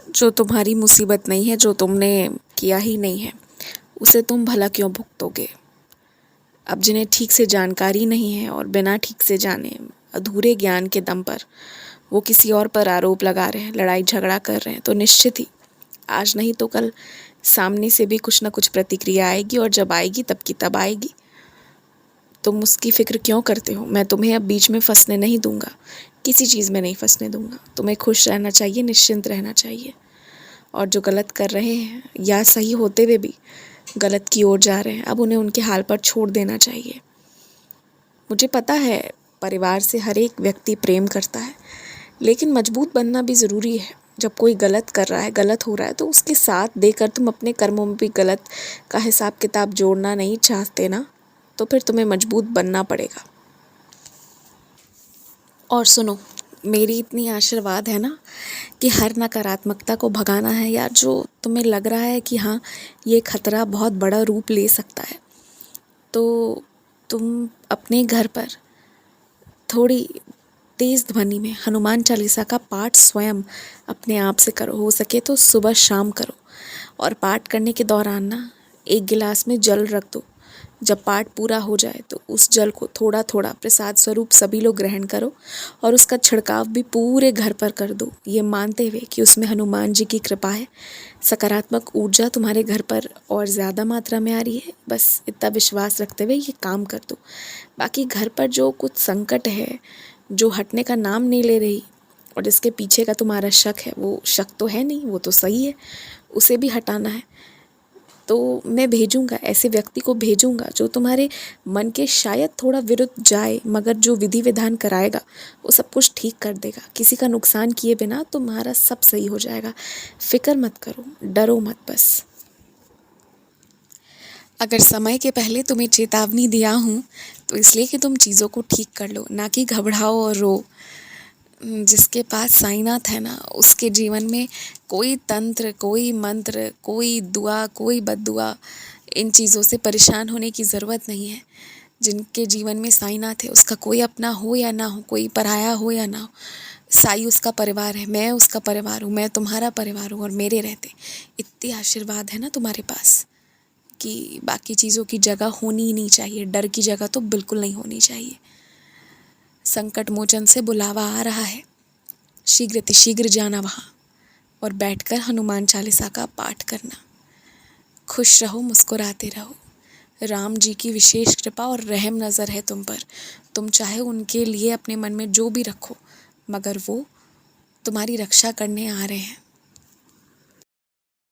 जो तुम्हारी मुसीबत नहीं है, जो तुमने किया ही नहीं है, उसे तुम भला क्यों भुगतोगे। अब जिन्हें ठीक से जानकारी नहीं है और बिना ठीक से जाने अधूरे ज्ञान के दम पर वो किसी और पर आरोप लगा रहे हैं, लड़ाई झगड़ा कर रहे हैं, तो निश्चित ही आज नहीं तो कल सामने से भी कुछ ना कुछ प्रतिक्रिया आएगी, और जब आएगी तब की तब आएगी। तुम उसकी फिक्र क्यों करते हो। मैं तुम्हें अब बीच में फंसने नहीं दूंगा, किसी चीज़ में नहीं फंसने दूंगा। तुम्हें खुश रहना चाहिए, निश्चिंत रहना चाहिए। और जो गलत कर रहे हैं या सही होते हुए भी गलत की ओर जा रहे हैं, अब उन्हें उनके हाल पर छोड़ देना चाहिए। मुझे पता है परिवार से हर एक व्यक्ति प्रेम करता है, लेकिन मजबूत बनना भी ज़रूरी है। जब कोई गलत कर रहा है, गलत हो रहा है, तो उसके साथ देकर तुम अपने कर्मों में भी गलत का हिसाब किताब जोड़ना नहीं चाहते ना, तो फिर तुम्हें मजबूत बनना पड़ेगा। और सुनो, मेरी इतनी आशीर्वाद है ना कि हर नकारात्मकता को भगाना है, या जो तुम्हें लग रहा है कि हाँ ये खतरा बहुत बड़ा रूप ले सकता है, तो तुम अपने घर पर थोड़ी तेज़ ध्वनि में हनुमान चालीसा का पाठ स्वयं अपने आप से करो। हो सके तो सुबह शाम करो, और पाठ करने के दौरान ना एक गिलास में जल रख दो। जब पाठ पूरा हो जाए तो उस जल को थोड़ा थोड़ा प्रसाद स्वरूप सभी लोग ग्रहण करो, और उसका छिड़काव भी पूरे घर पर कर दो, ये मानते हुए कि उसमें हनुमान जी की कृपा है। सकारात्मक ऊर्जा तुम्हारे घर पर और ज़्यादा मात्रा में आ रही है, बस इतना विश्वास रखते हुए ये काम कर दो। बाकी घर पर जो कुछ संकट है, जो हटने का नाम नहीं ले रही, और जिसके पीछे का तुम्हारा शक है, वो शक तो है नहीं, वो तो सही है, उसे भी हटाना है। तो मैं भेजूँगा, ऐसे व्यक्ति को भेजूँगा जो तुम्हारे मन के शायद थोड़ा विरुद्ध जाए, मगर जो विधि विधान कराएगा वो सब कुछ ठीक कर देगा। किसी का नुकसान किए बिना तुम्हारा सब सही हो जाएगा। फिक्र मत करो, डरो मत बस। अगर समय के पहले तुम्हें चेतावनी दिया हूँ तो इसलिए कि तुम चीज़ों को ठीक कर लो, ना कि घबराओ और रो। जिसके पास साईनाथ है ना, उसके जीवन में कोई तंत्र, कोई मंत्र, कोई दुआ, कोई बद्दुआ, इन चीज़ों से परेशान होने की ज़रूरत नहीं है। जिनके जीवन में साईनाथ है, उसका कोई अपना हो या ना हो, कोई पराया हो या ना हो, साई उसका परिवार है, मैं उसका परिवार हूँ, मैं तुम्हारा परिवार हूँ। और मेरे रहते इतनी आशीर्वाद है ना तुम्हारे पास कि बाकी चीज़ों की जगह होनी ही नहीं चाहिए, डर की जगह तो बिल्कुल नहीं होनी चाहिए। संकट मोचन से बुलावा आ रहा है, शीघ्र जाना वहाँ और बैठकर हनुमान चालीसा का पाठ करना। खुश रहो, मुस्कुराते रहो। राम जी की विशेष कृपा और रहम नज़र है तुम पर। तुम चाहे उनके लिए अपने मन में जो भी रखो, मगर वो तुम्हारी रक्षा करने आ रहे हैं।